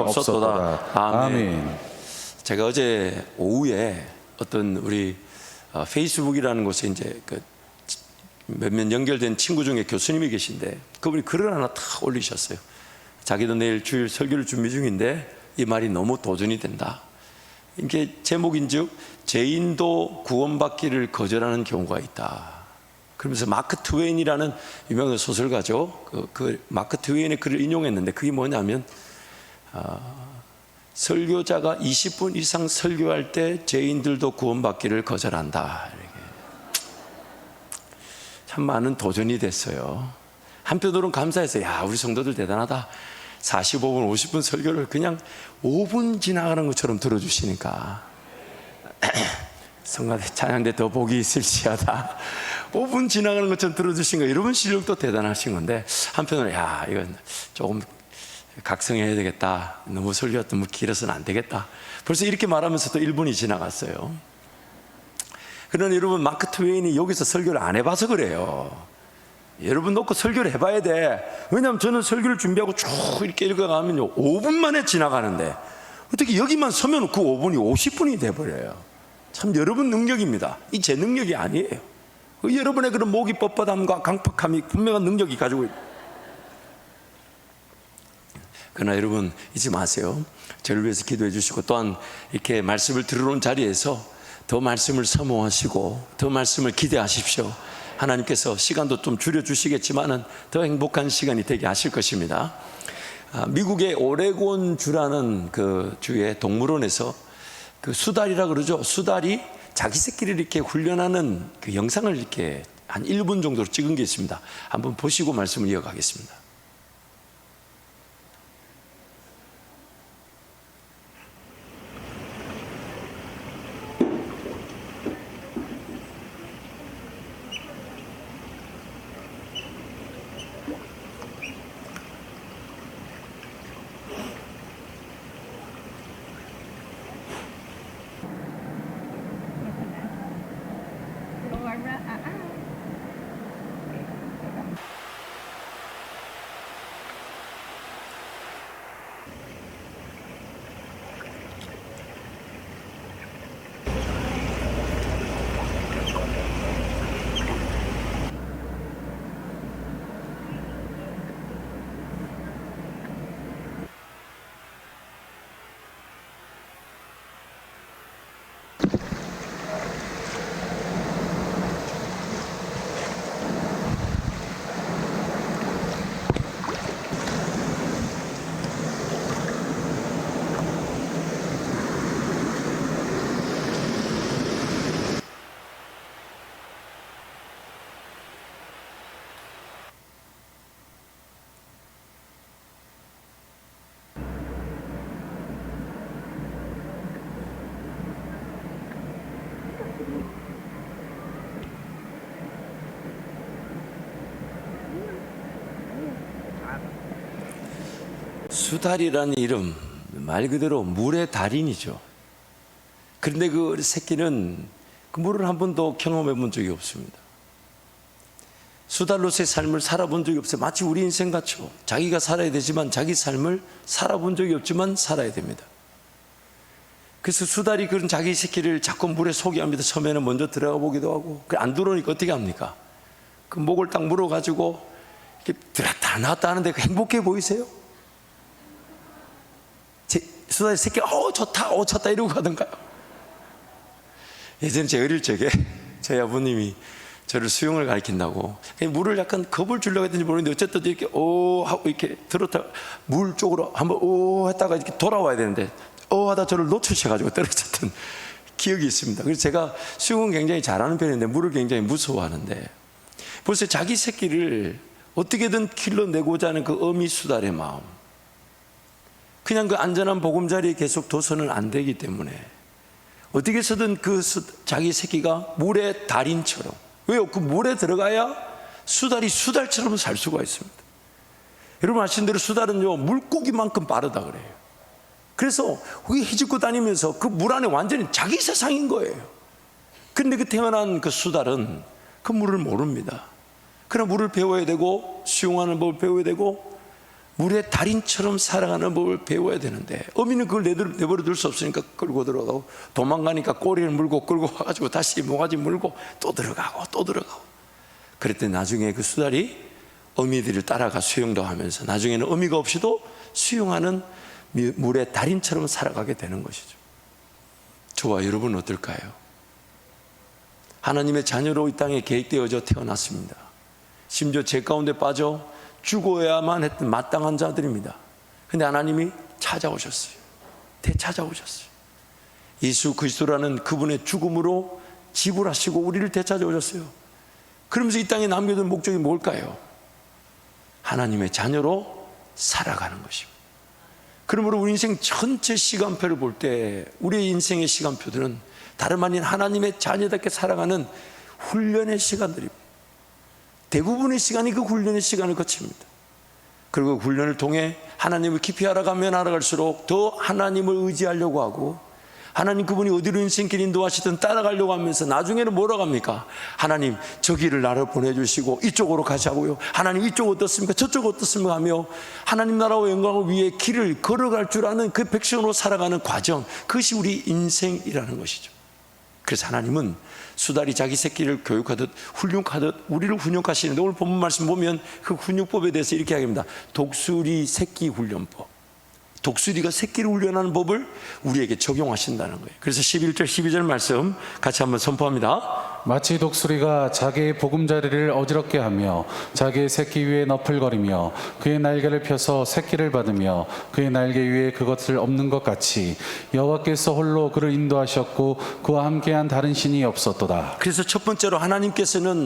없었도다. 아멘. 제가 어제 오후에 어떤 우리 페이스북이라는 곳에 이제 그 몇몇 연결된 친구 중에 교수님이 계신데 그분이 글을 하나 탁 올리셨어요. 자기도 내일 주일 설교를 준비 중인데 이 말이 너무 도전이 된다. 이게 제목인즉 죄인도 구원받기를 거절하는 경우가 있다. 그러면서 마크 트웨인이라는 유명한 소설가죠. 그 마크 트웨인의 글을 인용했는데 그게 뭐냐면 설교자가 20분 이상 설교할 때 죄인들도 구원받기를 거절한다. 이렇게. 참 많은 도전이 됐어요. 한편으로는 감사해서 야 우리 성도들 대단하다. 45분 50분 설교를 그냥 5분 지나가는 것처럼 들어주시니까 성가대 찬양대 더 복이 있을지어다. 5분 지나가는 것처럼 들어주신 거 여러분 실력도 대단하신 건데 한편으로는 야 이건 조금 각성해야 되겠다. 너무 설교가 너무 길어서는 안 되겠다. 벌써 이렇게 말하면서 또 1분이 지나갔어요. 그러나 여러분 마크 트웨인이 여기서 설교를 안 해봐서 그래요. 여러분 놓고 설교를 해봐야 돼. 왜냐하면 저는 설교를 준비하고 쭉 이렇게 읽어가면요 5분 만에 지나가는데 어떻게 여기만 서면 그 5분이 50분이 돼버려요. 참 여러분 능력입니다. 이 제 능력이 아니에요. 여러분의 그런 목이 뻣뻣함과 강팍함이 분명한 능력이 가지고 있어요. 그러나 여러분 잊지 마세요. 저를 위해서 기도해 주시고 또한 이렇게 말씀을 들으러 온 자리에서 더 말씀을 사모하시고 더 말씀을 기대하십시오. 하나님께서 시간도 좀 줄여주시겠지만은 더 행복한 시간이 되게 하실 것입니다. 미국의 오레곤 주라는 그 주의 동물원에서 그 수달이라 그러죠. 수달이 자기 새끼를 이렇게 훈련하는 그 영상을 이렇게 한 1분 정도로 찍은 게 있습니다. 한번 보시고 말씀을 이어가겠습니다. 수달이라는 이름 말 그대로 물의 달인이죠. 그런데 그 새끼는 그 물을 한 번도 경험해 본 적이 없습니다. 수달로서의 삶을 살아본 적이 없어요. 마치 우리 인생 같죠. 자기가 살아야 되지만 자기 삶을 살아본 적이 없지만 살아야 됩니다. 그래서 수달이 그런 자기 새끼를 자꾸 물에 소개합니다. 처음에는 먼저 들어가 보기도 하고 안 들어오니까 어떻게 합니까? 그 목을 딱 물어가지고 이렇게 들었다 나왔다 하는데 행복해 보이세요? 수달이 새끼 좋다 좋다 이러고 가던가요? 예전에 제 어릴 적에 저희 아버님이 저를 수영을 가르친다고 물을 약간 겁을 주려고 했는지 모르겠는데 어쨌든 이렇게 하고 이렇게 들었다 물 쪽으로 한번 했다가 이렇게 돌아와야 되는데 하다 저를 놓치셔가지고 떨어졌던 기억이 있습니다. 그래서 제가 수영은 굉장히 잘하는 편인데 물을 굉장히 무서워하는데 벌써 자기 새끼를 어떻게든 길러내고자 하는 그 어미 수달의 마음, 그냥 그 안전한 보금자리에 계속 둬서는 안 되기 때문에 어떻게 해서든 그 자기 새끼가 물의 달인처럼, 왜요? 그 물에 들어가야 수달이 수달처럼 살 수가 있습니다. 여러분 아시는 대로 수달은요 물고기만큼 빠르다 그래요. 그래서 그게 헤집고 다니면서 그 물 안에 완전히 자기 세상인 거예요. 그런데 그 태어난 그 수달은 그 물을 모릅니다. 그러나 물을 배워야 되고 수영하는 법을 배워야 되고 물의 달인처럼 살아가는 법을 배워야 되는데 어미는 그걸 내버려 둘 수 없으니까 끌고 들어가고, 도망가니까 꼬리를 물고 끌고 와가지고 다시 모가지 물고 또 들어가고 또 들어가고. 그랬더니 나중에 그 수달이 어미들을 따라가 수영도 하면서 나중에는 어미가 없이도 수영하는 물의 달인처럼 살아가게 되는 것이죠. 저와 여러분은 어떨까요? 하나님의 자녀로 이 땅에 계획되어져 태어났습니다. 심지어 죄 가운데 빠져 죽어야만 했던 마땅한 자들입니다. 근데 하나님이 찾아오셨어요. 되찾아오셨어요. 예수 그리스도라는 그분의 죽음으로 지불하시고 우리를 되찾아오셨어요. 그러면서 이 땅에 남겨둔 목적이 뭘까요? 하나님의 자녀로 살아가는 것입니다. 그러므로 우리 인생 전체 시간표를 볼 때 우리의 인생의 시간표들은 다름 아닌 하나님의 자녀답게 살아가는 훈련의 시간들입니다. 대부분의 시간이 그 훈련의 시간을 거칩니다. 그리고 그 훈련을 통해 하나님을 깊이 알아가면 알아갈수록 더 하나님을 의지하려고 하고, 하나님 그분이 어디로 인생길 인도하시든 따라가려고 하면서 나중에는 뭐라고 합니까? 하나님 저 길을 나를 보내주시고 이쪽으로 가자고요. 하나님 이쪽 어떻습니까? 저쪽 어떻습니까? 하며 하나님 나라와 영광을 위해 길을 걸어갈 줄 아는 그 백성으로 살아가는 과정, 그것이 우리 인생이라는 것이죠. 그래서 하나님은 수달이 자기 새끼를 교육하듯 훈육하듯 우리를 훈육하시는데, 오늘 본문 말씀 보면 그 훈육법에 대해서 이렇게 이야기합니다. 독수리 새끼 훈련법. 독수리가 새끼를 훈련하는 법을 우리에게 적용하신다는 거예요. 그래서 11절 12절 말씀 같이 한번 선포합니다. 마치 독수리가 자기의 보금자리를 어지럽게 하며 자기의 새끼 위에 너풀거리며 그의 날개를 펴서 새끼를 받으며 그의 날개 위에 그것을 엎는 것 같이 여호와께서 홀로 그를 인도하셨고 그와 함께한 다른 신이 없었도다. 그래서 첫 번째로 하나님께서는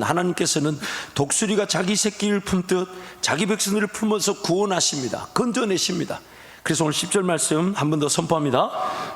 독수리가 자기 새끼를 품듯 자기 백성들을 품어서 구원하십니다. 건져내십니다. 그래서 오늘 10절 말씀 한 번 더 선포합니다.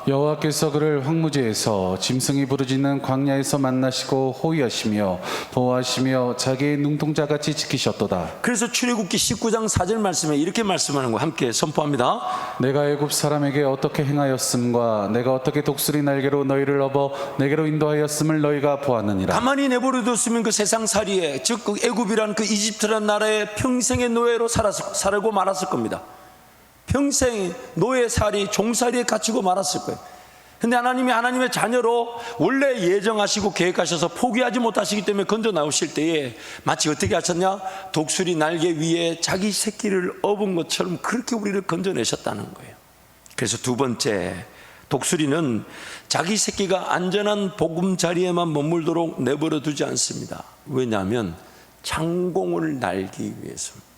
여호와께서 그를 황무지에서 짐승이 부르짖는 광야에서 만나시고 호위하시며 보호하시며 자기의 눈동자같이 지키셨도다. 그래서 출애굽기 19장 4절 말씀에 이렇게 말씀하는 거 함께 선포합니다. 내가 애굽 사람에게 어떻게 행하였음과 내가 어떻게 독수리 날개로 너희를 업어 내게로 인도하였음을 너희가 보았느니라. 가만히 내버려 뒀으면 그 세상살이에, 즉 그 애굽이란 그 이집트란 나라의 평생의 노예로 살고 말았을 겁니다. 평생 노예살이, 종살이에 갇히고 말았을 거예요. 근데 하나님이 하나님의 자녀로 원래 예정하시고 계획하셔서 포기하지 못하시기 때문에 건져 나오실 때에 마치 어떻게 하셨냐? 독수리 날개 위에 자기 새끼를 업은 것처럼 그렇게 우리를 건져내셨다는 거예요. 그래서 두 번째, 독수리는 자기 새끼가 안전한 보금자리에만 머물도록 내버려 두지 않습니다. 왜냐하면 창공을 날기 위해서입니다.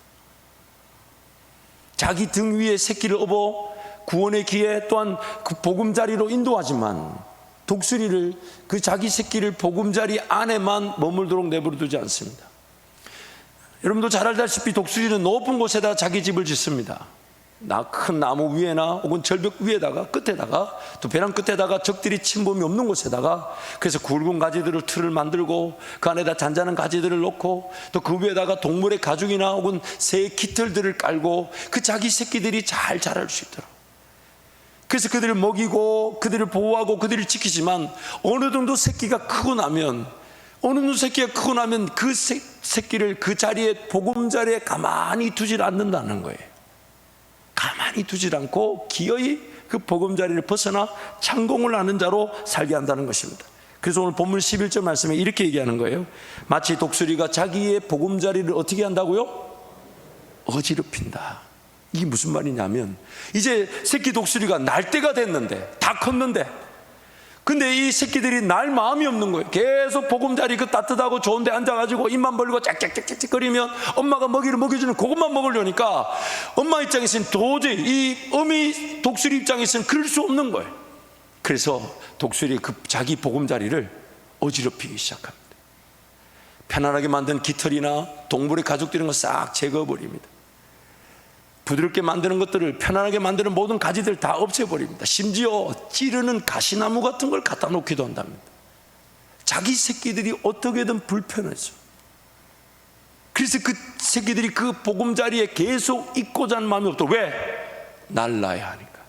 자기 등 위에 새끼를 업어 구원의 기회 또한 그 보금자리로 인도하지만 독수리를 그 자기 새끼를 보금자리 안에만 머물도록 내버려 두지 않습니다. 여러분도 잘 알다시피 독수리는 높은 곳에다 자기 집을 짓습니다. 큰 나무 위에나 혹은 절벽 위에다가 끝에다가 또 벼랑 끝에다가 적들이 침범이 없는 곳에다가, 그래서 굵은 가지들을 틀을 만들고 그 안에다 잔잔한 가지들을 놓고 또 그 위에다가 동물의 가죽이나 혹은 새의 깃털들을 깔고 그 자기 새끼들이 잘 자랄 수 있도록, 그래서 그들을 먹이고 그들을 보호하고 그들을 지키지만 어느 정도 새끼가 크고 나면 그 새끼를 그 자리에 보금자리에 가만히 두질 않는다는 거예요. 가만히 두질 않고 기어이 그 보금자리를 벗어나 창공을 아는 자로 살게 한다는 것입니다. 그래서 오늘 본문 11절 말씀에 이렇게 얘기하는 거예요. 마치 독수리가 자기의 보금자리를 어떻게 한다고요? 어지럽힌다. 이게 무슨 말이냐면, 이제 새끼 독수리가 날 때가 됐는데, 다 컸는데, 근데 이 새끼들이 날 마음이 없는 거예요. 계속 보금자리 그 따뜻하고 좋은 데 앉아가지고 입만 벌리고 짝짝짝짝거리면 엄마가 먹이를 먹여주는 그것만 먹으려니까 엄마 입장에서는 도저히, 이 어미 독수리 입장에서는 그럴 수 없는 거예요. 그래서 독수리 그 자기 보금자리를 어지럽히기 시작합니다. 편안하게 만든 깃털이나 동물의 가죽 이런 거 싹 제거해버립니다. 부드럽게 만드는 것들을, 편안하게 만드는 모든 가지들 다 없애버립니다. 심지어 찌르는 가시나무 같은 걸 갖다 놓기도 한답니다. 자기 새끼들이 어떻게든 불편해서, 그래서 그 새끼들이 그 보금자리에 계속 있고자 하는 마음이 없다. 왜? 날라야 하니까.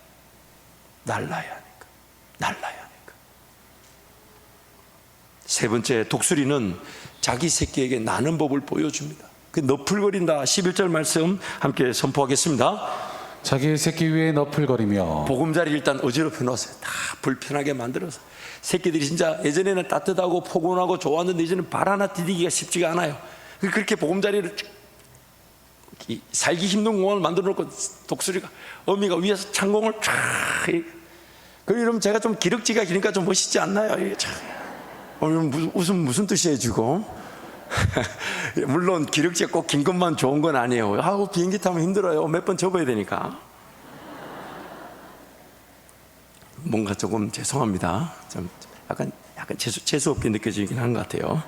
세 번째, 독수리는 자기 새끼에게 나는 법을 보여줍니다. 그 너풀거린다. 11절 말씀 함께 선포하겠습니다. 자기의 새끼 위에 너풀거리며 보금자리 일단 어지럽혀 놓았어요. 다 불편하게 만들어서. 새끼들이 진짜 예전에는 따뜻하고 포근하고 좋았는데 이제는 발 하나 디디기가 쉽지가 않아요. 그렇게 보금자리를 살기 힘든 공간을 만들어 놓고 독수리가 어미가 위에서 창공을 쫙. 그러면 제가 좀 기럭지가 기니까 좀 멋있지 않나요? 이게 참. 무슨 뜻이에요 지금? 물론 기럭지가 꼭 긴 것만 좋은 건 아니에요. 아우 비행기 타면 힘들어요. 몇 번 접어야 되니까. 뭔가 조금 죄송합니다. 좀 약간 재수 없게 느껴지긴 한 것 같아요.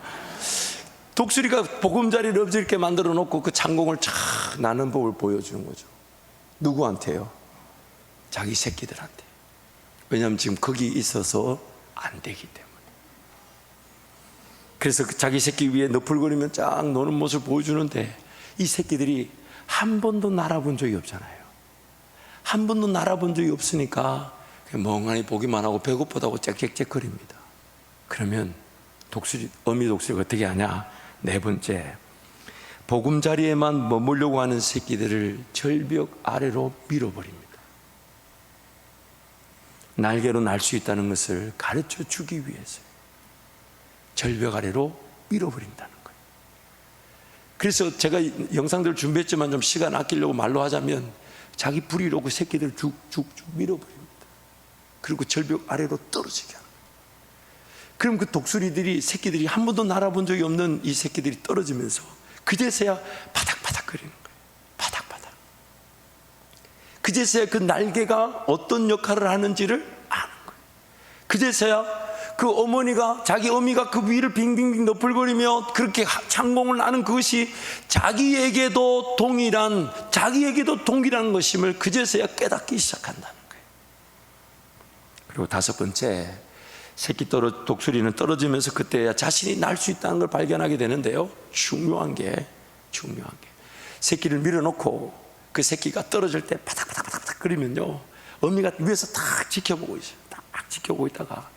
독수리가 보금자리를 어지럽게 만들어 놓고 그 창공을 쫙 나는 법을 보여주는 거죠. 누구한테요? 자기 새끼들한테. 왜냐하면 지금 거기 있어서 안 되기 때문에. 그래서 자기 새끼 위에 너풀거리면 쫙 노는 모습을 보여주는데 이 새끼들이 한 번도 날아본 적이 없잖아요. 한 번도 날아본 적이 없으니까 그냥 멍하니 보기만 하고 배고프다고 짹짹짹거립니다. 그러면 어미 독수리가 어떻게 하냐? 네 번째, 보금자리에만 머물려고 하는 새끼들을 절벽 아래로 밀어버립니다. 날개로 날 수 있다는 것을 가르쳐 주기 위해서요. 절벽 아래로 밀어버린다는 거예요. 그래서 제가 영상들을 준비했지만 좀 시간 아끼려고 말로 하자면 자기 부리로 그 새끼들을 쭉쭉쭉 밀어버립니다. 그리고 절벽 아래로 떨어지게 합니다. 그럼 그 독수리들이 새끼들이 한 번도 날아본 적이 없는 이 새끼들이 떨어지면서 그제서야 바닥바닥 거리는 거예요. 바닥바닥. 그제서야 그 날개가 어떤 역할을 하는지를 아는 거예요. 그제서야 그 어머니가 자기 어미가 그 위를 빙빙빙 너풀거리며 그렇게 창공을 나는 그것이 자기에게도 동일한 것임을 그제서야 깨닫기 시작한다는 거예요. 그리고 다섯 번째, 독수리는 떨어지면서 그때야 자신이 날 수 있다는 걸 발견하게 되는데요. 중요한 게 새끼를 밀어놓고 그 새끼가 떨어질 때 바닥바닥바닥 거리면요, 어미가 위에서 딱 지켜보고 있어요. 딱 지켜보고 있다가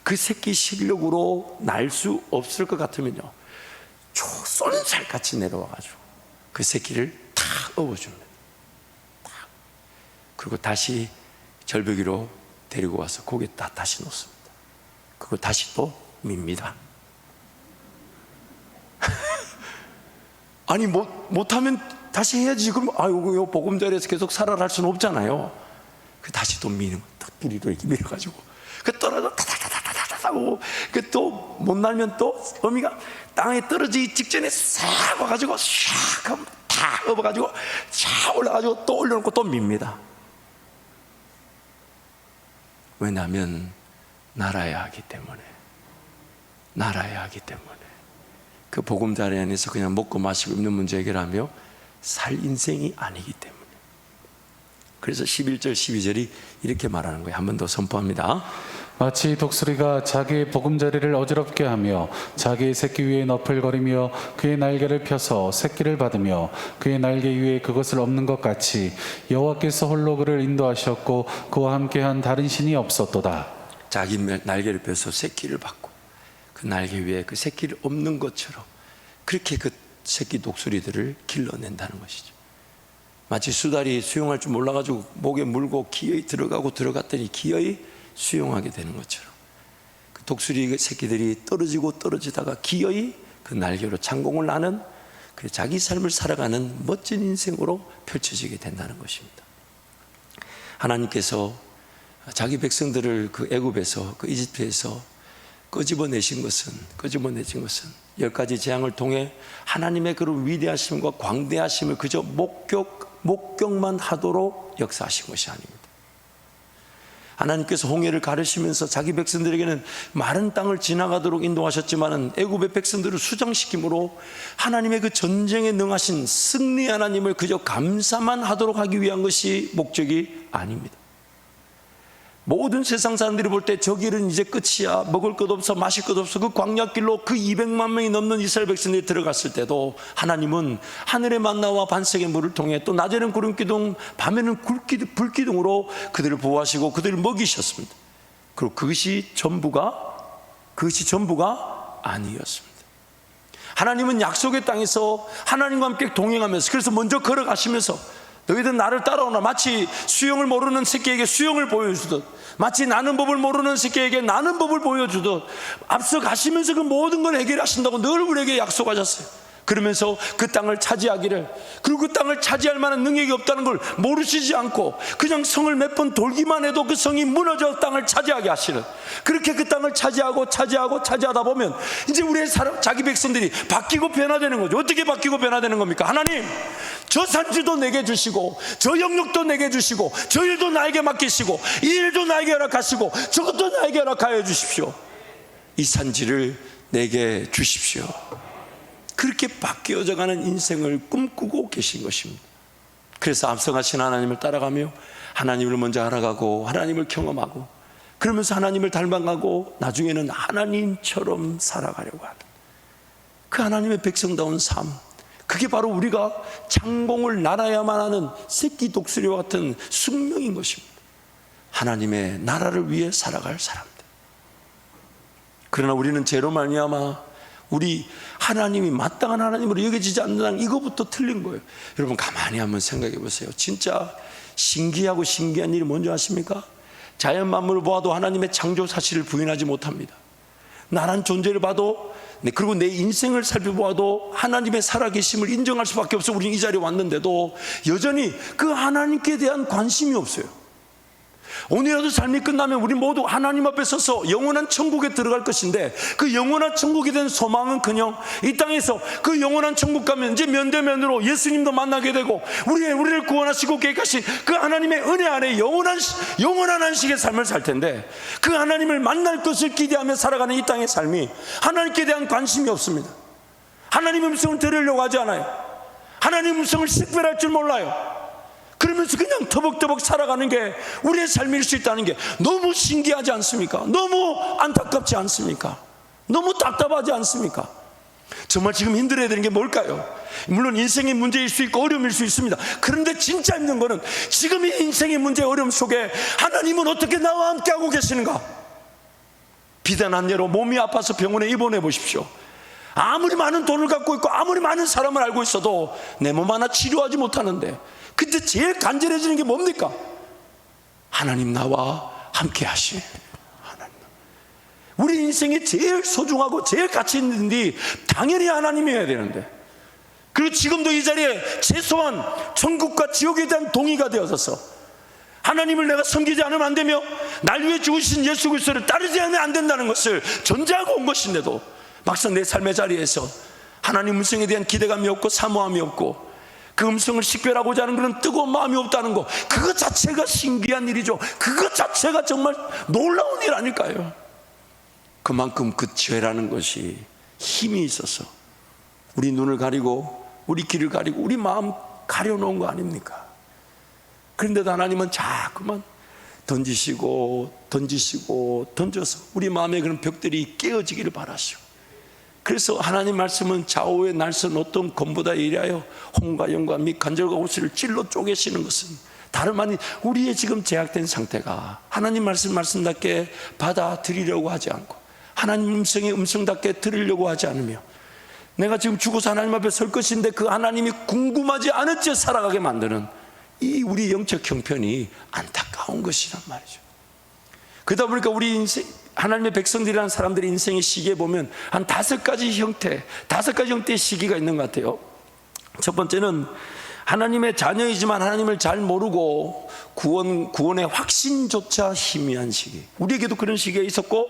그 새끼 실력으로 날 수 없을 것 같으면요, 쏜살같이 내려와가지고 그 새끼를 탁 업어줍니다. 그리고 다시 절벽 위로 데리고 와서 거기에 다시 놓습니다. 그리고 다시 또 밉니다. 아니 못하면 다시 해야지. 그럼 아이고 보금자리에서 계속 살아갈 수는 없잖아요. 그 다시 또 미는 거, 뿌리로 이렇게 밀어가지고 그 떨어져 타타타타타타 하고 그 또 못 날면 또 어미가 땅에 떨어지기 직전에 싹 와가지고 샥 하면 다 업어가지고 싹 올라가지고 또 올려놓고 또 밉니다. 왜냐하면 날아야 하기 때문에 그 보금자리 안에서 그냥 먹고 마시고 입는 문제 해결하며 살 인생이 아니기 때문에. 그래서 11절 12절이 이렇게 말하는 거예요. 한 번 더 선포합니다. 마치 독수리가 자기의 보금자리를 어지럽게 하며 자기의 새끼 위에 너풀거리며 그의 날개를 펴서 새끼를 받으며 그의 날개 위에 그것을 엎는 것 같이 여호와께서 홀로 그를 인도하셨고 그와 함께한 다른 신이 없었도다. 자기 날개를 펴서 새끼를 받고 그 날개 위에 그 새끼를 엎는 것처럼 그렇게 그 새끼 독수리들을 길러낸다는 것이죠. 마치 수달이 수영할 줄 몰라가지고 목에 물고 기어이 들어갔더니 기어이 수영하게 되는 것처럼 그 독수리 새끼들이 떨어지다가 기어이 그 날개로 창공을 나는 그 자기 삶을 살아가는 멋진 인생으로 펼쳐지게 된다는 것입니다. 하나님께서 자기 백성들을 그 애굽에서 그 이집트에서 끄집어내신 것은 10가지 재앙을 통해 하나님의 그런 위대하심과 광대하심을 그저 목격만 하도록 역사하신 것이 아닙니다. 하나님께서 홍해를 가르시면서 자기 백성들에게는 마른 땅을 지나가도록 인도하셨지만 애굽의 백성들을 수장시킴으로 하나님의 그 전쟁에 능하신 승리 하나님을 그저 감사만 하도록 하기 위한 것이 목적이 아닙니다. 모든 세상 사람들이 볼 때 저 길은 이제 끝이야, 먹을 것 없어 마실 것 없어, 그 광야길로 그 200만 명이 넘는 이스라엘 백성들이 들어갔을 때도 하나님은 하늘의 만나와 반석의 물을 통해 또 낮에는 구름기둥 밤에는 불기둥으로 그들을 보호하시고 그들을 먹이셨습니다. 그리고 그것이 전부가 아니었습니다. 하나님은 약속의 땅에서 하나님과 함께 동행하면서, 그래서 먼저 걸어가시면서 너희들 나를 따라오나, 마치 수영을 모르는 새끼에게 수영을 보여주듯, 마치 나는 법을 모르는 새끼에게 나는 법을 보여주듯 앞서 가시면서 그 모든 걸 해결하신다고 늘 우리에게 약속하셨어요. 그러면서 그 땅을 차지하기를, 그리고 그 땅을 차지할 만한 능력이 없다는 걸 모르시지 않고 그냥 성을 몇 번 돌기만 해도 그 성이 무너져 땅을 차지하게 하시는, 그렇게 그 땅을 차지하다 보면 이제 우리의 자기 백성들이 바뀌고 변화되는 거죠. 어떻게 바뀌고 변화되는 겁니까? 하나님, 저 산지도 내게 주시고 저 영역도 내게 주시고 저 일도 나에게 맡기시고 이 일도 나에게 허락하시고 저것도 나에게 허락하여 주십시오. 이 산지를 내게 주십시오. 그렇게 바뀌어져가는 인생을 꿈꾸고 계신 것입니다. 그래서 앞서가신 하나님을 따라가며 하나님을 먼저 알아가고 하나님을 경험하고, 그러면서 하나님을 닮아가고 나중에는 하나님처럼 살아가려고 하는 그 하나님의 백성다운 삶, 그게 바로 우리가 창공을 날아야만 하는 새끼 독수리와 같은 숙명인 것입니다. 하나님의 나라를 위해 살아갈 사람들. 그러나 우리는 죄로 말미암아 우리 하나님이 마땅한 하나님으로 여겨지지 않는다는 이거부터 틀린 거예요. 여러분 가만히 한번 생각해 보세요. 진짜 신기하고 신기한 일이 뭔지 아십니까? 자연 만물을 보아도 하나님의 창조 사실을 부인하지 못합니다. 나란 존재를 봐도, 그리고 내 인생을 살펴보아도 하나님의 살아계심을 인정할 수밖에 없어. 우리는 이 자리에 왔는데도 여전히 그 하나님께 대한 관심이 없어요. 오늘이라도 삶이 끝나면 우리 모두 하나님 앞에 서서 영원한 천국에 들어갈 것인데, 그 영원한 천국에 대한 소망은 그냥 이 땅에서 그 영원한 천국 가면 이제 면대면으로 예수님도 만나게 되고 우리를 구원하시고 계획하신 그 하나님의 은혜 안에 영원한 안식의 삶을 살 텐데, 그 하나님을 만날 것을 기대하며 살아가는 이 땅의 삶이 하나님께 대한 관심이 없습니다. 하나님의 음성을 들으려고 하지 않아요. 하나님의 음성을 식별할 줄 몰라요. 그러면서 그냥 터벅터벅 살아가는 게 우리의 삶일 수 있다는 게 너무 신기하지 않습니까? 너무 안타깝지 않습니까? 너무 답답하지 않습니까? 정말 지금 힘들어야 되는 게 뭘까요? 물론 인생의 문제일 수 있고 어려움일 수 있습니다. 그런데 진짜 힘든 거는 지금 이 인생의 문제, 어려움 속에 하나님은 어떻게 나와 함께하고 계시는가? 비단한 예로 몸이 아파서 병원에 입원해 보십시오. 아무리 많은 돈을 갖고 있고 아무리 많은 사람을 알고 있어도 내 몸 하나 치료하지 못하는데, 그때 제일 간절해지는 게 뭡니까? 하나님 나와 함께 하시. 하나님. 우리 인생에 제일 소중하고 제일 가치 있는 일이 당연히 하나님이어야 되는데, 그리고 지금도 이 자리에 최소한 천국과 지옥에 대한 동의가 되어져서 하나님을 내가 섬기지 않으면 안 되며 날 위해 죽으신 예수 그리스도를 따르지 않으면 안 된다는 것을 전제하고 온 것인데도 막상 내 삶의 자리에서 하나님 음성에 대한 기대감이 없고 사모함이 없고 그 음성을 식별하고자 하는 그런 뜨거운 마음이 없다는 것, 그것 자체가 신기한 일이죠. 그것 자체가 정말 놀라운 일 아닐까요? 그만큼 그 죄라는 것이 힘이 있어서 우리 눈을 가리고 우리 귀를 가리고 우리 마음 가려놓은 거 아닙니까? 그런데도 하나님은 자꾸만 던지시고 던져서 우리 마음에 그런 벽들이 깨어지기를 바라시고, 그래서 하나님 말씀은 좌우의 날선 어떤 검보다 예리하여 홍과 영과 및 간절과 호수를 찔러 쪼개시는 것은 다름 아닌 우리의 지금 제약된 상태가 하나님 말씀답게 받아들이려고 하지 않고 하나님 음성의 음성답게 들으려고 하지 않으며, 내가 지금 죽어서 하나님 앞에 설 것인데 그 하나님이 궁금하지 않은 채 살아가게 만드는 이 우리 영적 형편이 안타까운 것이란 말이죠. 그러다 보니까 우리 인생, 하나님의 백성들이라는 사람들의 인생의 시기에 보면 한 5가지 형태의 시기가 있는 것 같아요. 첫 번째는 하나님의 자녀이지만 하나님을 잘 모르고 구원의 확신조차 희미한 시기. 우리에게도 그런 시기가 있었고,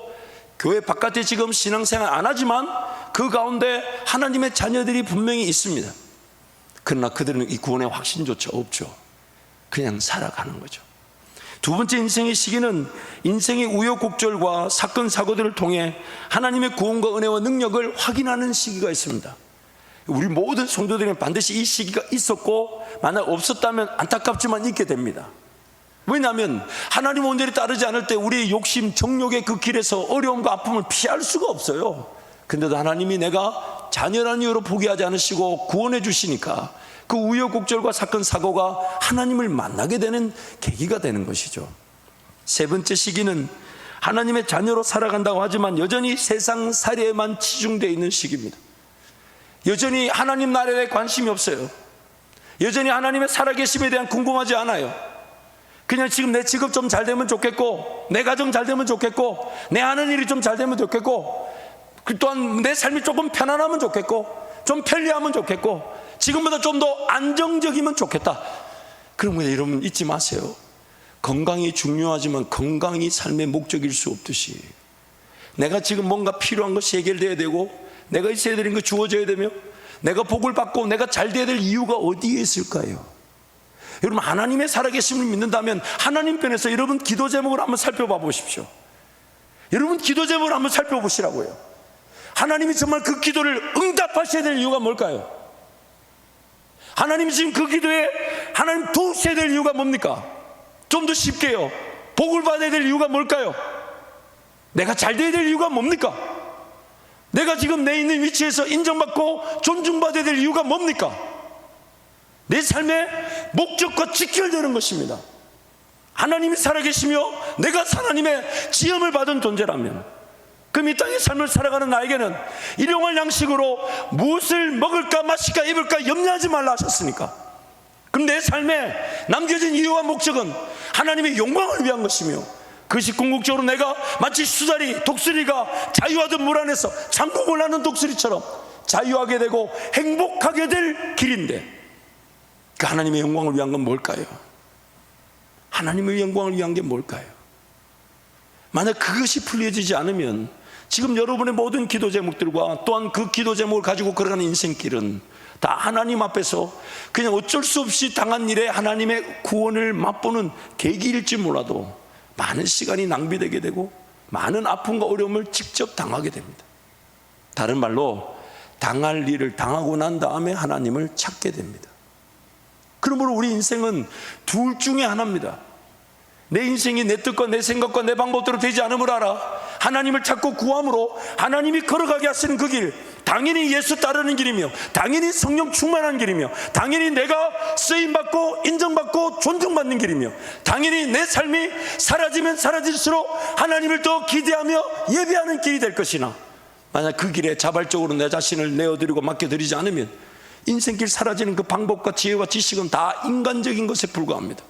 교회 바깥에 지금 신앙생활 안 하지만 그 가운데 하나님의 자녀들이 분명히 있습니다. 그러나 그들은 이 구원의 확신조차 없죠. 그냥 살아가는 거죠. 두 번째 인생의 시기는 인생의 우여곡절과 사건 사고들을 통해 하나님의 구원과 은혜와 능력을 확인하는 시기가 있습니다. 우리 모든 성도들은 반드시 이 시기가 있었고, 만약 없었다면 안타깝지만 있게 됩니다. 왜냐하면 하나님 원대로 따르지 않을 때 우리의 욕심, 정욕의 그 길에서 어려움과 아픔을 피할 수가 없어요. 근데도 하나님이 내가 자녀라는 이유로 포기하지 않으시고 구원해 주시니까 그 우여곡절과 사건 사고가 하나님을 만나게 되는 계기가 되는 것이죠. 세 번째 시기는 하나님의 자녀로 살아간다고 하지만 여전히 세상 사례에만 치중되어 있는 시기입니다. 여전히 하나님 나라에 대해 관심이 없어요. 여전히 하나님의 살아계심에 대한 궁금하지 않아요. 그냥 지금 내 직업 좀 잘 되면 좋겠고, 내 가정 잘 되면 좋겠고, 내 하는 일이 좀 잘 되면 좋겠고, 또한 내 삶이 조금 편안하면 좋겠고, 좀 편리하면 좋겠고, 지금보다 좀 더 안정적이면 좋겠다. 그러면 여러분 잊지 마세요. 건강이 중요하지만 건강이 삶의 목적일 수 없듯이, 내가 지금 뭔가 필요한 것이 해결돼야 되고, 내가 있어야 되는 거 주어져야 되며, 내가 복을 받고 내가 잘 돼야 될 이유가 어디에 있을까요? 여러분, 하나님의 살아계심을 믿는다면 하나님 편에서 여러분 기도 제목을 한번 살펴봐 보십시오. 여러분 기도 제목을 한번 살펴보시라고요. 하나님이 정말 그 기도를 응답하셔야 될 이유가 뭘까요? 하나님이 지금 그 기도에 하나님 도우셔야 될 이유가 뭡니까? 좀 더 쉽게요, 복을 받아야 될 이유가 뭘까요? 내가 잘 돼야 될 이유가 뭡니까? 내가 지금 내 있는 위치에서 인정받고 존중받아야 될 이유가 뭡니까? 내 삶의 목적과 직결되는 것입니다. 하나님이 살아계시며 내가 하나님의 지음을 받은 존재라면, 그럼 이 땅의 삶을 살아가는 나에게는 일용할 양식으로 무엇을 먹을까 마실까 입을까 염려하지 말라 하셨으니까, 그럼 내 삶에 남겨진 이유와 목적은 하나님의 영광을 위한 것이며, 그것이 궁극적으로 내가 마치 수자리, 독수리가 자유하던 물 안에서 잠복을 하는 독수리처럼 자유하게 되고 행복하게 될 길인데, 그 하나님의 영광을 위한 건 뭘까요? 하나님의 영광을 위한 게 뭘까요? 만약 그것이 풀려지지 않으면 지금 여러분의 모든 기도 제목들과 또한 그 기도 제목을 가지고 걸어가는 인생길은 다 하나님 앞에서 그냥 어쩔 수 없이 당한 일에 하나님의 구원을 맛보는 계기일지 몰라도 많은 시간이 낭비되게 되고 많은 아픔과 어려움을 직접 당하게 됩니다. 다른 말로 당할 일을 당하고 난 다음에 하나님을 찾게 됩니다. 그러므로 우리 인생은 둘 중에 하나입니다. 내 인생이 내 뜻과 내 생각과 내 방법대로 되지 않음을 알아 하나님을 찾고 구함으로 하나님이 걸어가게 하시는 그 길, 당연히 예수 따르는 길이며, 당연히 성령 충만한 길이며, 당연히 내가 쓰임받고 인정받고 존중받는 길이며, 당연히 내 삶이 사라지면 사라질수록 하나님을 더 기대하며 예배하는 길이 될 것이나, 만약 그 길에 자발적으로 내 자신을 내어드리고 맡겨드리지 않으면 인생길 사라지는 그 방법과 지혜와 지식은 다 인간적인 것에 불과합니다.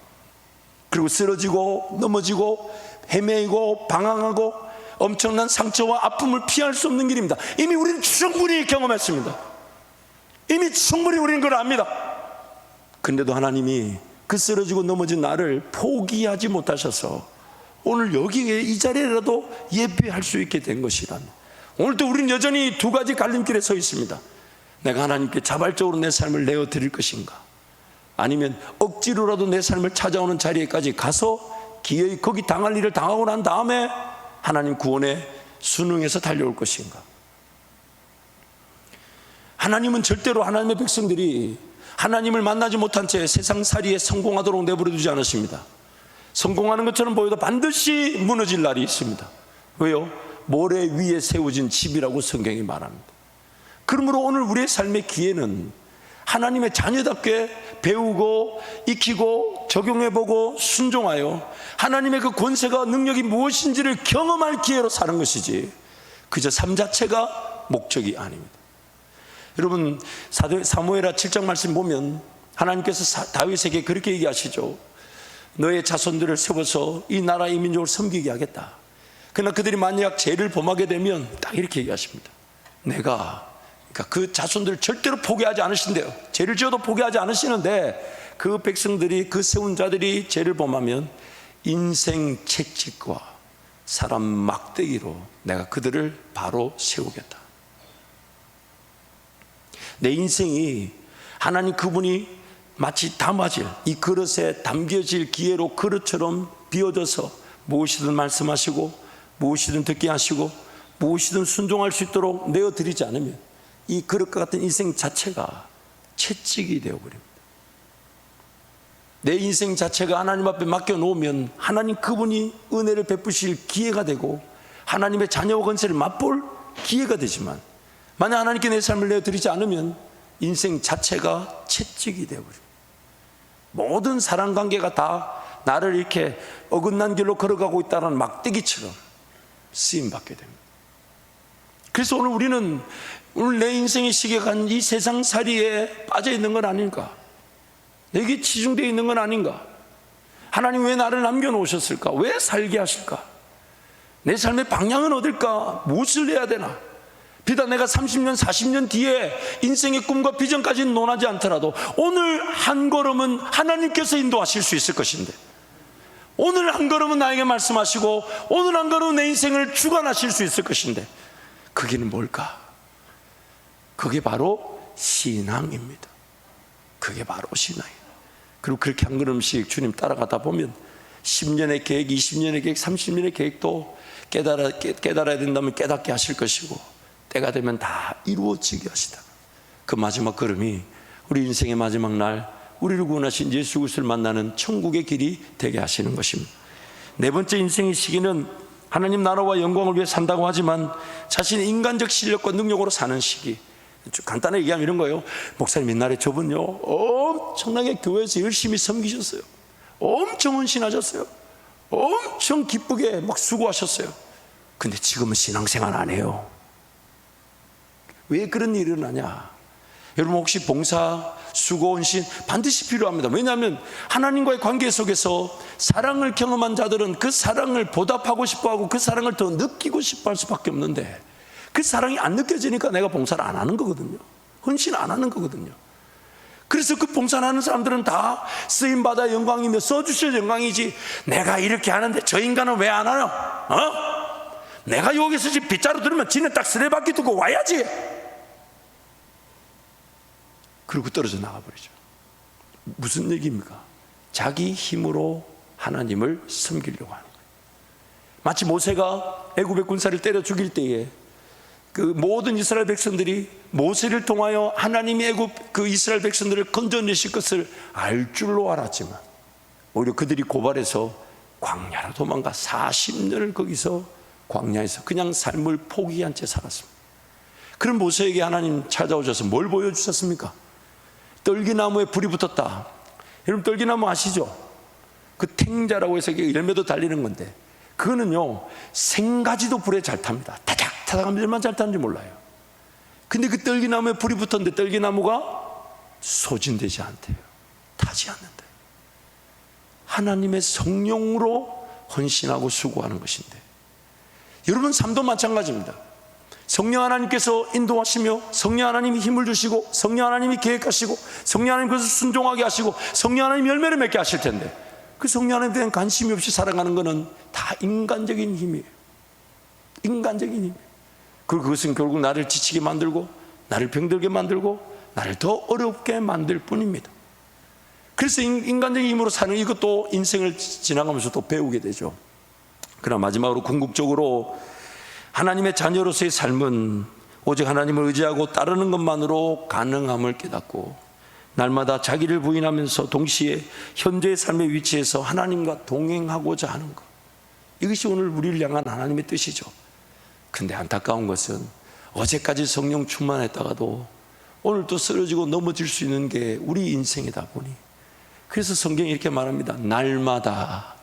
그리고 쓰러지고 넘어지고 헤매이고 방황하고 엄청난 상처와 아픔을 피할 수 없는 길입니다. 이미 우리는 충분히 경험했습니다. 이미 충분히 우리는 그걸 압니다. 근데도 하나님이 그 쓰러지고 넘어진 나를 포기하지 못하셔서 오늘 여기에 이 자리에라도 예배할 수 있게 된 것이란, 오늘도 우리는 여전히 두 가지 갈림길에 서 있습니다. 내가 하나님께 자발적으로 내 삶을 내어드릴 것인가, 아니면 억지로라도 내 삶을 찾아오는 자리에까지 가서 기어이 거기 당할 일을 당하고 난 다음에 하나님 구원에 순응해서 달려올 것인가. 하나님은 절대로 하나님의 백성들이 하나님을 만나지 못한 채 세상살이에 성공하도록 내버려두지 않으십니다. 성공하는 것처럼 보여도 반드시 무너질 날이 있습니다. 왜요? 모래 위에 세워진 집이라고 성경이 말합니다. 그러므로 오늘 우리의 삶의 기회는 하나님의 자녀답게 배우고 익히고 적용해보고 순종하여 하나님의 그 권세가 능력이 무엇인지를 경험할 기회로 사는 것이지, 그저 삶 자체가 목적이 아닙니다. 여러분, 사무엘하 7장 말씀 보면 하나님께서 다윗에게 그렇게 얘기하시죠. 너의 자손들을 세워서 이 나라 이 민족을 섬기게 하겠다. 그러나 그들이 만약 죄를 범하게 되면 딱 이렇게 얘기하십니다. 내가, 그러니까 그 자손들을 절대로 포기하지 않으신대요. 죄를 지어도 포기하지 않으시는데, 그 백성들이, 그 세운 자들이 죄를 범하면 인생 채찍과 사람 막대기로 내가 그들을 바로 세우겠다. 내 인생이 하나님 그분이 마치 담아질, 이 그릇에 담겨질 기회로 그릇처럼 비워져서 무엇이든 말씀하시고 무엇이든 듣게 하시고 무엇이든 순종할 수 있도록 내어드리지 않으면 이 그릇과 같은 인생 자체가 채찍이 되어버립니다. 내 인생 자체가 하나님 앞에 맡겨놓으면 하나님 그분이 은혜를 베푸실 기회가 되고 하나님의 자녀와 권세를 맛볼 기회가 되지만, 만약 하나님께 내 삶을 내어드리지 않으면 인생 자체가 채찍이 되어버립니다. 모든 사랑관계가 다 나를 이렇게 어긋난 길로 걸어가고 있다는 막대기처럼 쓰임받게 됩니다. 그래서 오늘 우리는 오늘 내 인생의 시계가 간 이 세상살이에 빠져 있는 건 아닌가? 내게 치중되어 있는 건 아닌가? 하나님 왜 나를 남겨놓으셨을까? 왜 살게 하실까? 내 삶의 방향은 어딜까? 무엇을 해야 되나? 비단 내가 30년, 40년 뒤에 인생의 꿈과 비전까지는 논하지 않더라도 오늘 한 걸음은 하나님께서 인도하실 수 있을 것인데, 오늘 한 걸음은 나에게 말씀하시고 오늘 한 걸음은 내 인생을 주관하실 수 있을 것인데, 그 길은 뭘까? 그게 바로 신앙입니다. 그게 바로 신앙이에요. 그리고 그렇게 한 걸음씩 주님 따라가다 보면 10년의 계획, 20년의 계획, 30년의 계획도 깨달아야 된다면 깨닫게 하실 것이고, 때가 되면 다 이루어지게 하시다. 그 마지막 걸음이 우리 인생의 마지막 날 우리를 구원하신 예수 그리스도를 만나는 천국의 길이 되게 하시는 것입니다. 네 번째 인생의 시기는 하나님 나라와 영광을 위해 산다고 하지만 자신의 인간적 실력과 능력으로 사는 시기. 간단하게 얘기하면 이런 거예요. 목사님 옛날에 저분요 엄청나게 교회에서 열심히 섬기셨어요. 엄청 헌신하셨어요. 엄청 기쁘게 막 수고하셨어요. 근데 지금은 신앙생활 안 해요. 왜 그런 일이 일어나냐? 여러분 혹시 봉사, 수고, 헌신 반드시 필요합니다. 왜냐하면 하나님과의 관계 속에서 사랑을 경험한 자들은 그 사랑을 보답하고 싶어하고 그 사랑을 더 느끼고 싶어할 수밖에 없는데, 그 사랑이 안 느껴지니까 내가 봉사를 안 하는 거거든요. 헌신 안 하는 거거든요. 그래서 그 봉사를 하는 사람들은 다 쓰임받아 영광이며 써주실 영광이지, 내가 이렇게 하는데 저 인간은 왜 안 하나? 내가 여기서 지금 빗자루 들으면 지는 딱 쓰레받기 두고 와야지. 그리고 떨어져 나가버리죠. 무슨 얘기입니까? 자기 힘으로 하나님을 섬기려고 하는 거예요. 마치 모세가 애굽의 군사를 때려 죽일 때에 그 모든 이스라엘 백성들이 모세를 통하여 하나님이 애굽 그 이스라엘 백성들을 건져내실 것을 알 줄로 알았지만 오히려 그들이 고발해서 광야로 도망가 40년을 거기서 광야에서 그냥 삶을 포기한 채 살았습니다. 그런 모세에게 하나님 찾아오셔서 뭘 보여주셨습니까? 떨기나무에 불이 붙었다. 여러분 떨기나무 아시죠? 그 탱자라고 해서 열매도 달리는 건데, 그거는요 생가지도 불에 잘 탑니다. 타닥타닥 하면 얼마나 잘 타는지 몰라요. 근데 그 떨기나무에 불이 붙었는데 떨기나무가 소진되지 않대요. 타지 않는데. 하나님의 성령으로 헌신하고 수고하는 것인데, 여러분 삶도 마찬가지입니다. 성령 하나님께서 인도하시며 성령 하나님이 힘을 주시고 성령 하나님이 계획하시고 성령 하나님 그것을 순종하게 하시고 성령 하나님 열매를 맺게 하실 텐데, 그 성령 하나님에 대한 관심이 없이 살아가는 것은 다 인간적인 힘이에요. 인간적인 힘이에요. 그리고 그것은 결국 나를 지치게 만들고 나를 병들게 만들고 나를 더 어렵게 만들 뿐입니다. 그래서 인간적인 힘으로 사는 이것도 인생을 지나가면서 또 배우게 되죠. 그러나 마지막으로 궁극적으로 하나님의 자녀로서의 삶은 오직 하나님을 의지하고 따르는 것만으로 가능함을 깨닫고 날마다 자기를 부인하면서 동시에 현재의 삶의 위치에서 하나님과 동행하고자 하는 것, 이것이 오늘 우리를 향한 하나님의 뜻이죠. 근데 안타까운 것은 어제까지 성령 충만했다가도 오늘 또 쓰러지고 넘어질 수 있는 게 우리 인생이다 보니, 그래서 성경이 이렇게 말합니다. 날마다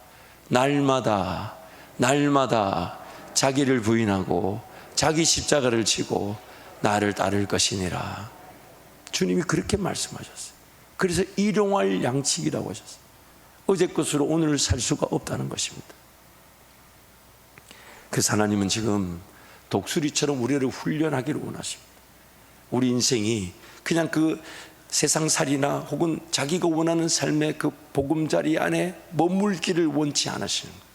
날마다 날마다 자기를 부인하고 자기 십자가를 지고 나를 따를 것이니라. 주님이 그렇게 말씀하셨어요. 그래서 일용할 양식이라고 하셨어요. 어제 것으로 오늘 살 수가 없다는 것입니다. 그래서 하나님은 지금 독수리처럼 우리를 훈련하기를 원하십니다. 우리 인생이 그냥 그 세상살이나 혹은 자기가 원하는 삶의 그 보금자리 안에 머물기를 원치 않으시는 거예요.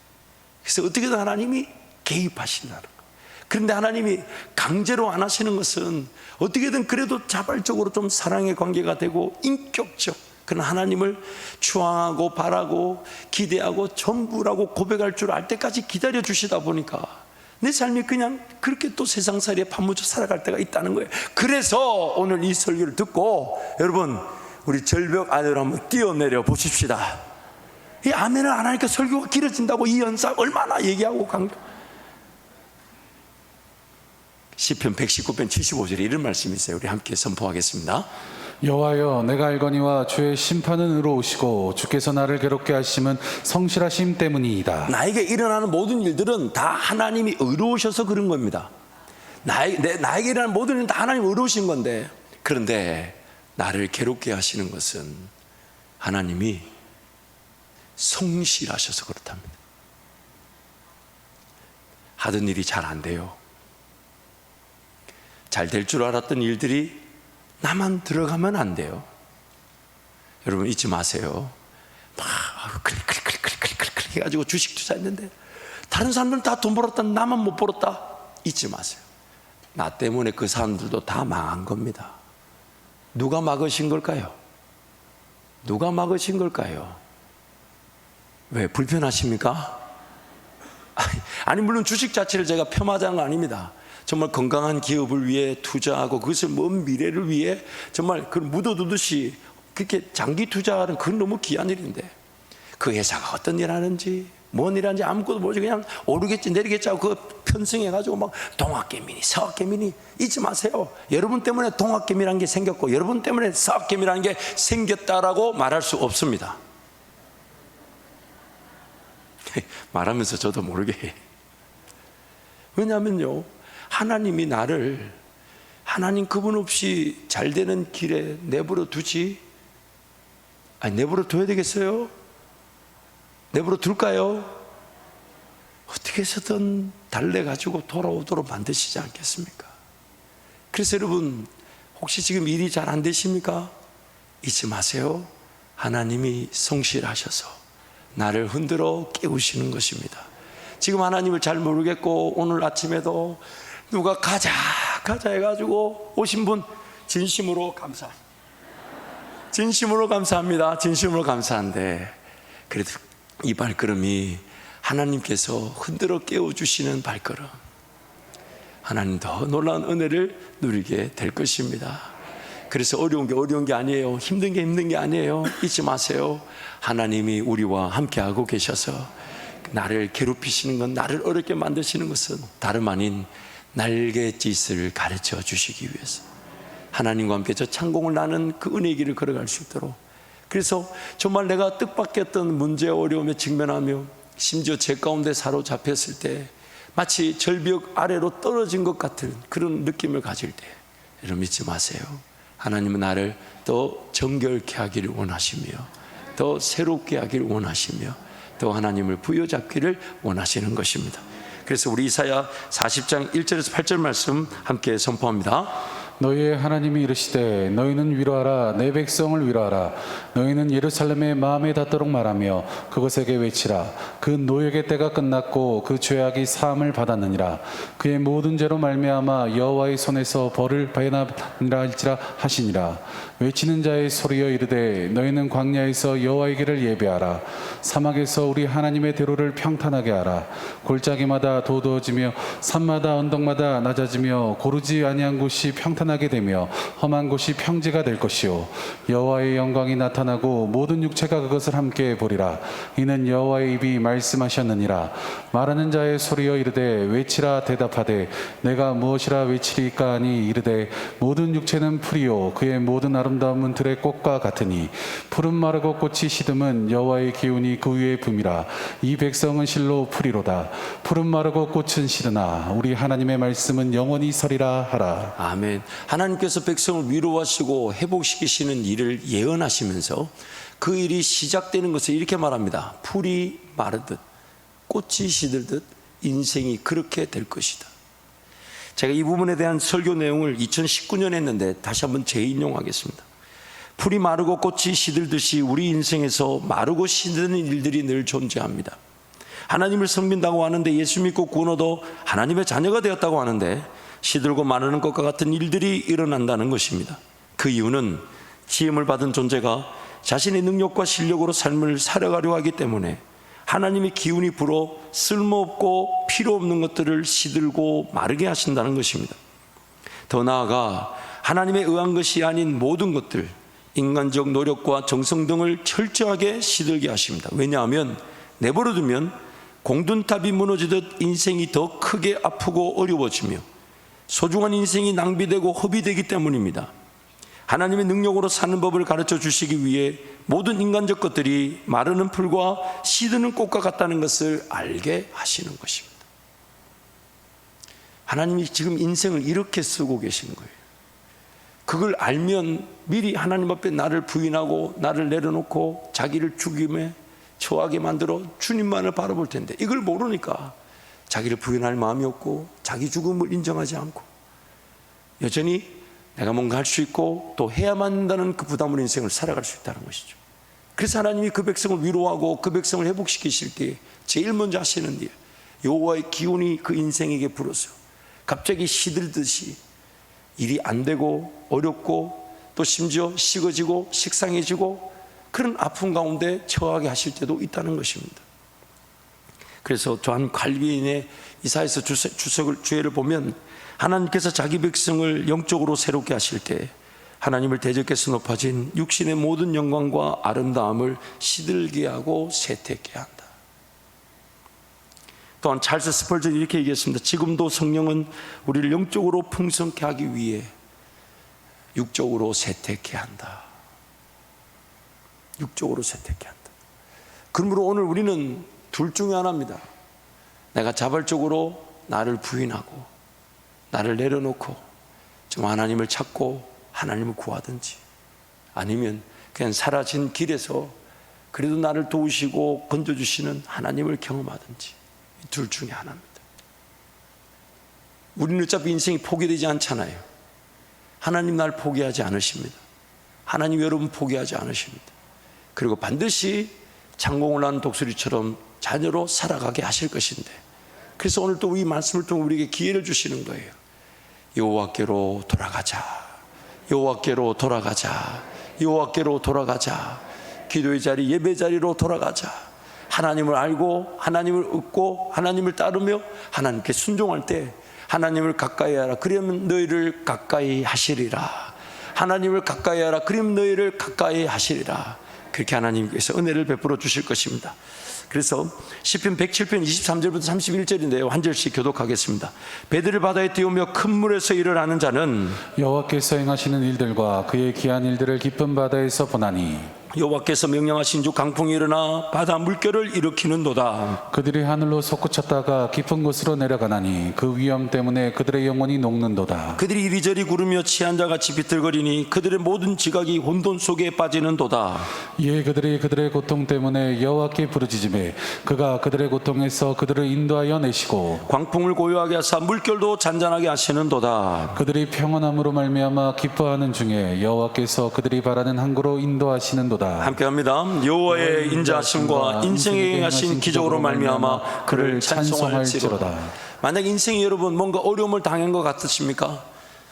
그래서 어떻게든 하나님이 개입하신다는 거예요. 그런데 하나님이 강제로 안 하시는 것은 어떻게든 그래도 자발적으로 좀 사랑의 관계가 되고 인격적 그런 하나님을 추앙하고 바라고 기대하고 전부라고 고백할 줄 알 때까지 기다려 주시다 보니까 내 삶이 그냥 그렇게 또 세상살이에 파묻혀 살아갈 때가 있다는 거예요. 그래서 오늘 이 설교를 듣고 여러분 우리 절벽 안으로 한번 뛰어내려 보십시다. 이 아멘을 안 하니까 설교가 길어진다고 이 연사 얼마나 얘기하고 강조. 시편 119편 75절에 이런 말씀이 있어요. 우리 함께 선포하겠습니다. 여호와여, 내가 알거니와 주의 심판은 의로우시고 주께서 나를 괴롭게 하심은 성실하심 때문이이다. 나에게 일어나는 모든 일들은 다 하나님이 의로우셔서 그런 겁니다. 나에게 일어나는 모든 일은 다 하나님 의로우신 건데, 그런데 나를 괴롭게 하시는 것은 하나님이 성실하셔서 그렇답니다. 하던 일이 잘 안 돼요. 잘 될 줄 알았던 일들이 나만 들어가면 안 돼요. 여러분 잊지 마세요. 막 클릭 해가지고 주식 투자했는데 다른 사람들은 다 돈 벌었다, 나만 못 벌었다. 잊지 마세요. 나 때문에 그 사람들도 다 망한 겁니다. 누가 막으신 걸까요? 누가 막으신 걸까요? 왜 불편하십니까? 아니 물론 주식 자체를 제가 폄하하자는 건 아닙니다. 정말 건강한 기업을 위해 투자하고 그것을 먼 미래를 위해 정말 그 묻어두듯이 그렇게 장기 투자하는 그건 너무 귀한 일인데, 그 회사가 어떤 일 하는지 뭔 일 하는지 아무것도 모르지 그냥 오르겠지 내리겠지 하고 그 편승해가지고 막 동학개미니 서학개미니, 잊지 마세요. 여러분 때문에 동학개미라는 게 생겼고 여러분 때문에 서학개미라는 게 생겼다라고 말할 수 없습니다. 말하면서 저도 모르게. 왜냐하면요, 하나님이 나를 하나님 그분 없이 잘 되는 길에 내버려 두지, 아니 내버려 둬야 되겠어요? 내버려 둘까요? 어떻게 해서든 달래가지고 돌아오도록 만드시지 않겠습니까? 그래서 여러분 혹시 지금 일이 잘 안 되십니까? 잊지 마세요. 하나님이 성실하셔서 나를 흔들어 깨우시는 것입니다. 지금 하나님을 잘 모르겠고 오늘 아침에도 누가 가자 해가지고 오신 분 진심으로 감사합니다. 진심으로 감사한데, 그래도 이 발걸음이 하나님께서 흔들어 깨워주시는 발걸음, 하나님 더 놀라운 은혜를 누리게 될 것입니다. 그래서 어려운 게 아니에요. 힘든 게 아니에요. 잊지 마세요. 하나님이 우리와 함께하고 계셔서 나를 괴롭히시는 건, 나를 어렵게 만드시는 것은 다름 아닌 날갯짓을 가르쳐 주시기 위해서, 하나님과 함께 저 창공을 나는 그 은혜의 길을 걸어갈 수 있도록. 그래서 정말 내가 뜻밖했던 문제 어려움에 직면하며 심지어 제 가운데 사로잡혔을 때 마치 절벽 아래로 떨어진 것 같은 그런 느낌을 가질 때, 여러분 잊지 마세요. 하나님은 나를 더 정결케 하기를 원하시며 더 새롭게 하기를 원하시며 더 하나님을 부여잡기를 원하시는 것입니다. 그래서 우리 이사야 40장 1절에서 8절 말씀 함께 선포합니다. 너희의 하나님이 이르시되 너희는 위로하라, 내 백성을 위로하라. 너희는 예루살렘의 마음에 닿도록 말하며 그것에게 외치라. 그 노역의 때가 끝났고 그 죄악이 사함을 받았느니라. 그의 모든 죄로 말미암아 여호와의 손에서 벌을 받으리라 할지라 하시니라. 외치는 자의 소리여 이르되 너희는 광야에서 여호와의 길을 예배하라. 사막에서 우리 하나님의 대로를 평탄하게 하라. 골짜기마다 도두어지며 산마다 언덕마다 낮아지며 고르지 아니한 곳이 평탄하게 되며 험한 곳이 평지가 될 것이요, 여호와의 영광이 나타나고 모든 육체가 그것을 함께 보리라. 이는 여호와의 입이 말씀하셨느니라. 말하는 자의 소리여 이르되 외치라 대답하되 내가 무엇이라 외치리까 하니 이르되 모든 육체는 풀이요 그의 모든 아름다움은 들의 꽃과 같으니 푸른 마르고 꽃이 시듬은 여호와의 기운이 그 위에 붐이라. 이 백성은 실로 풀이로다. 푸른 마르고 꽃은 시드나 우리 하나님의 말씀은 영원히 서리라 하라. 아멘. 하나님께서 백성을 위로하시고 회복시키시는 일을 예언하시면서 그 일이 시작되는 것을 이렇게 말합니다. 풀이 마르듯 꽃이 시들듯 인생이 그렇게 될 것이다. 제가 이 부분에 대한 설교 내용을 2019년에 했는데 다시 한번 재인용하겠습니다. 풀이 마르고 꽃이 시들듯이 우리 인생에서 마르고 시드는 일들이 늘 존재합니다. 하나님을 섬긴다고 하는데, 예수 믿고 구원 얻어 하나님의 자녀가 되었다고 하는데 시들고 마르는 것과 같은 일들이 일어난다는 것입니다. 그 이유는 지음을 받은 존재가 자신의 능력과 실력으로 삶을 살아가려 하기 때문에 하나님의 기운이 불어 쓸모없고 필요 없는 것들을 시들고 마르게 하신다는 것입니다. 더 나아가 하나님의 의한 것이 아닌 모든 것들, 인간적 노력과 정성 등을 철저하게 시들게 하십니다. 왜냐하면 내버려두면 공든탑이 무너지듯 인생이 더 크게 아프고 어려워지며 소중한 인생이 낭비되고 허비되기 때문입니다. 하나님의 능력으로 사는 법을 가르쳐 주시기 위해 모든 인간적 것들이 마르는 풀과 시드는 꽃과 같다는 것을 알게 하시는 것입니다. 하나님이 지금 인생을 이렇게 쓰고 계신 거예요. 그걸 알면 미리 하나님 앞에 나를 부인하고 나를 내려놓고 자기를 죽임에 처하게 만들어 주님만을 바라볼 텐데, 이걸 모르니까 자기를 부인할 마음이 없고 자기 죽음을 인정하지 않고 여전히 내가 뭔가 할 수 있고 또 해야만 한다는 그 부담으로 인생을 살아갈 수 있다는 것이죠. 그래서 하나님이 그 백성을 위로하고 그 백성을 회복시키실 때 제일 먼저 하시는 일, 여호와의 기운이 그 인생에게 불어서 갑자기 시들듯이 일이 안 되고 어렵고 또 심지어 식어지고 식상해지고 그런 아픔 가운데 처하게 하실 때도 있다는 것입니다. 그래서 조한 칼빈의 이사야서 주예를 보면 하나님께서 자기 백성을 영적으로 새롭게 하실 때 하나님을 대적해서 높아진 육신의 모든 영광과 아름다움을 시들게 하고 쇠퇴케 한다. 또한 찰스 스펄전이 이렇게 얘기했습니다. 지금도 성령은 우리를 영적으로 풍성케 하기 위해 육적으로 쇠퇴케 한다. 육적으로 쇠퇴케 한다. 그러므로 오늘 우리는 둘 중에 하나입니다. 내가 자발적으로 나를 부인하고 나를 내려놓고 좀 하나님을 찾고 하나님을 구하든지, 아니면 그냥 사라진 길에서 그래도 나를 도우시고 건져주시는 하나님을 경험하든지, 이 둘 중에 하나입니다. 우리는 어차피 인생이 포기되지 않잖아요. 하나님 날 포기하지 않으십니다. 하나님 여러분 포기하지 않으십니다. 그리고 반드시 창공을 난 독수리처럼 자녀로 살아가게 하실 것인데, 그래서 오늘 또 이 말씀을 통해 우리에게 기회를 주시는 거예요. 여호와께로 돌아가자. 여호와께로 돌아가자. 여호와께로 돌아가자. 기도의 자리, 예배 자리로 돌아가자. 하나님을 알고 하나님을 얻고 하나님을 따르며 하나님께 순종할 때 하나님을 가까이 하라. 그러면 너희를 가까이 하시리라. 하나님을 가까이 하라. 그러면 너희를 가까이 하시리라. 그렇게 하나님께서 은혜를 베풀어 주실 것입니다. 그래서 시편 107편 23절부터 31절인데요. 한 절씩 교독하겠습니다. 배들을 바다에 띄우며 큰 물에서 일을 하는 자는 여호와께서 행하시는 일들과 그의 기한 일들을 깊은 바다에서 보나니 여호와께서 명령하신 주 강풍이 일어나 바다 물결을 일으키는도다. 그들이 하늘로 솟구쳤다가 깊은 곳으로 내려가나니 그 위험 때문에 그들의 영혼이 녹는도다. 그들이 이리저리 구르며 취한 자같이 비틀거리니 그들의 모든 지각이 혼돈 속에 빠지는도다. 이에 그들이 그들의 고통 때문에 여호와께 부르짖으매 그가 그들의 고통에서 그들을 인도하여 내시고 광풍을 고요하게 하사 물결도 잔잔하게 하시는도다. 그들이 평안함으로 말미암아 기뻐하는 중에 여호와께서 그들이 바라는 항구로 인도하시는도다. 함께합니다. 여호와의 인자하심과 인생에 행하신 기적으로 말미암아 그를 찬송할지로다. 만약 인생이 여러분 뭔가 어려움을 당한 것 같으십니까?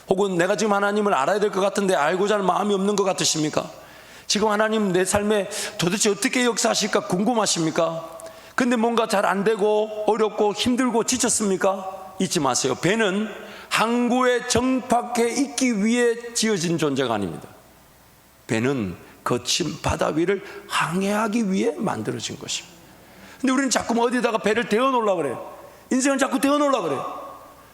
혹은 내가 지금 하나님을 알아야 될 것 같은데 알고자 하는 마음이 없는 것 같으십니까? 지금 하나님 내 삶에 도대체 어떻게 역사하실까 궁금하십니까? 근데 뭔가 잘 안 되고 어렵고 힘들고 지쳤습니까? 잊지 마세요. 배는 항구에 정박해 있기 위해 지어진 존재가 아닙니다. 배는 거친 바다 위를 항해하기 위해 만들어진 것입니다. 근데 우리는 자꾸 어디다가 배를 대어놓으려고 그래요. 인생을 자꾸 대어놓으려고 그래요.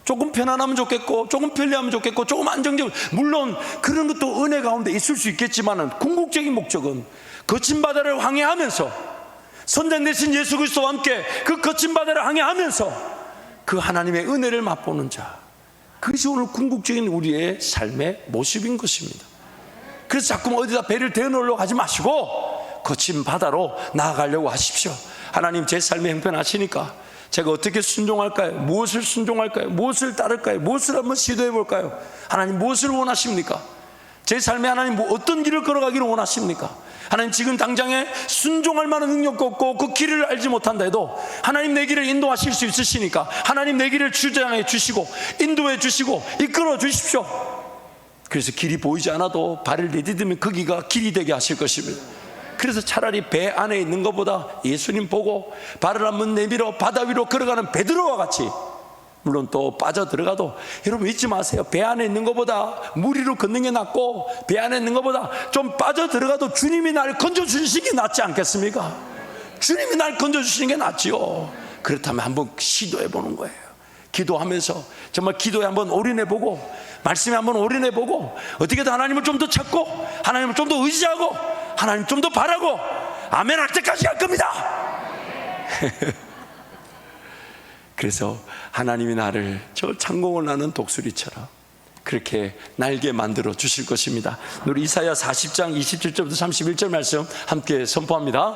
조금 편안하면 좋겠고 조금 편리하면 좋겠고 조금 안정적, 물론 그런 것도 은혜 가운데 있을 수 있겠지만 궁극적인 목적은 거친 바다를 항해하면서 선장 되신 예수 그리스도와 함께 그 거친 바다를 항해하면서 그 하나님의 은혜를 맛보는 자, 그것이 오늘 궁극적인 우리의 삶의 모습인 것입니다. 그래서 자꾸 어디다 배를 대어놓으려고 하지 마시고 거친 바다로 나아가려고 하십시오. 하나님 제 삶의 형편하시니까 제가 어떻게 순종할까요? 무엇을 순종할까요? 무엇을 따를까요? 무엇을 한번 시도해 볼까요? 하나님 무엇을 원하십니까? 제 삶에 하나님 어떤 길을 걸어가기를 원하십니까? 하나님 지금 당장에 순종할 만한 능력도 없고 그 길을 알지 못한다 해도 하나님 내 길을 인도하실 수 있으시니까 하나님 내 길을 주장해 주시고 인도해 주시고 이끌어 주십시오. 그래서 길이 보이지 않아도 발을 내디디면 거기가 길이 되게 하실 것입니다. 그래서 차라리 배 안에 있는 것보다 예수님 보고 발을 한번 내밀어 바다 위로 걸어가는 베드로와 같이, 물론 또 빠져 들어가도 여러분 잊지 마세요. 배 안에 있는 것보다 물 위로 걷는 게 낫고 배 안에 있는 것보다 좀 빠져 들어가도 주님이 날 건져주시는 게 낫지 않겠습니까? 주님이 날 건져주시는 게 낫지요. 그렇다면 한번 시도해 보는 거예요. 기도하면서 정말 기도에 한번 올인해보고 말씀에 한번 올인해보고 어떻게든 하나님을 좀 더 찾고 하나님을 좀 더 의지하고 하나님 좀 더 바라고 아멘 할 때까지 할 겁니다. 그래서 하나님이 나를 저 창공을 나는 독수리처럼 그렇게 날개 만들어 주실 것입니다. 우리 이사야 40장 27절부터 31절 말씀 함께 선포합니다.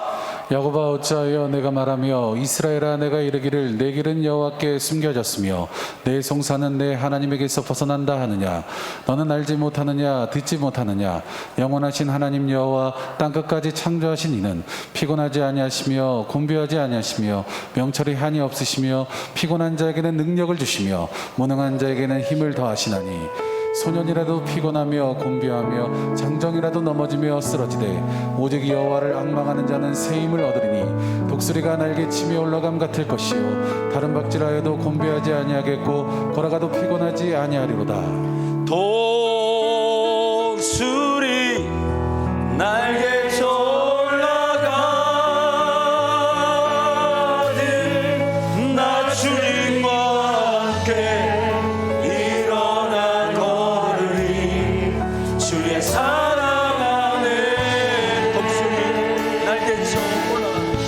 야곱아 어찌하여 내가 말하며 이스라엘아 내가 이르기를 내 길은 여호와께 숨겨졌으며 내 송사는 내 하나님에게서 벗어난다 하느냐. 너는 알지 못하느냐 듣지 못하느냐. 영원하신 하나님 여호와 땅끝까지 창조하신 이는 피곤하지 아니하시며 곤비하지 아니하시며 명철이 한이 없으시며 피곤한 자에게는 능력을 주시며 무능한 자에게는 힘을 더하시나니 소년이라도 피곤하며 곤비하며 장정이라도 넘어지며 쓰러지되 오직 여호와를 앙망하는 자는 새 힘을 얻으리니 독수리가 날개치며 올라감 같을 것이요 다른 박질하여도 곤비하지 아니하겠고 걸어가도 피곤하지 아니하리로다. 독수리 날개쳐 올라가는 나 주님과 함께 주의 사랑 안에 독수리 날개쳐 올라가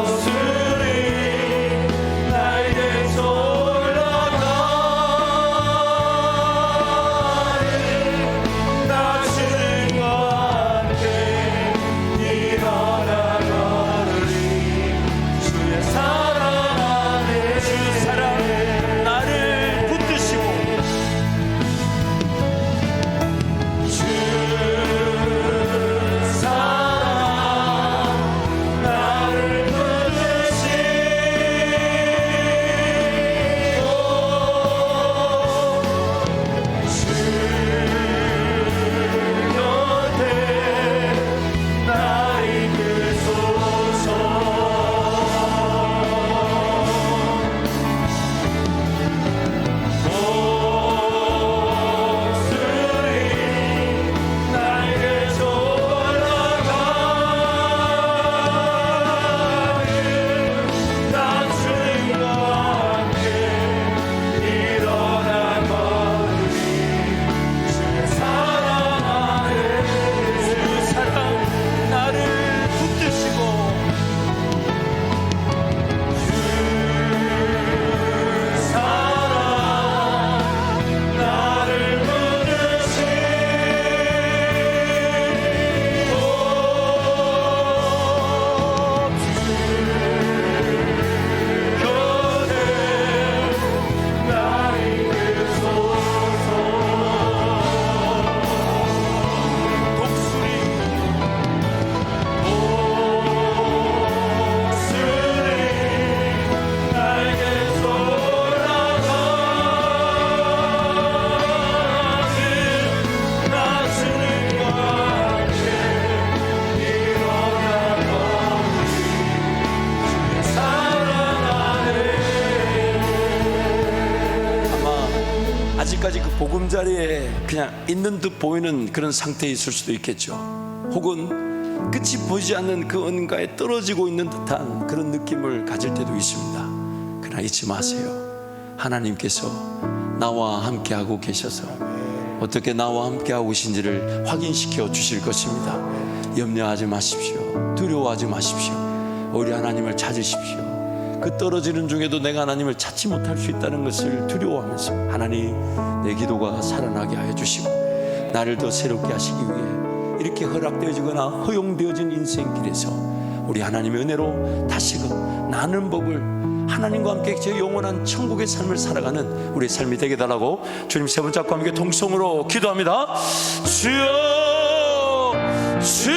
독수리 날개쳐 올라가는 나 주님과 함께 일어나 걸으리 주의 사랑 안에 주 사랑 아직까지 그 보금자리에 그냥 있는 듯 보이는 그런 상태에 있을 수도 있겠죠. 혹은 끝이 보이지 않는 그 어딘가에 떨어지고 있는 듯한 그런 느낌을 가질 때도 있습니다. 그러나 잊지 마세요. 하나님께서 나와 함께하고 계셔서 어떻게 나와 함께하고 계신지를 확인시켜 주실 것입니다. 염려하지 마십시오. 두려워하지 마십시오. 우리 하나님을 찾으십시오. 그 떨어지는 중에도 내가 하나님을 찾지 못할 수 있다는 것을 두려워하면서 하나님 내 기도가 살아나게 하여 주시고 나를 더 새롭게 하시기 위해 이렇게 허락되어지거나 허용되어진 인생길에서 우리 하나님의 은혜로 다시금 나는 법을 하나님과 함께 제 영원한 천국의 삶을 살아가는 우리의 삶이 되게 달라고 주님 세 번 잡고 함께 통성으로 기도합니다. 주여 주여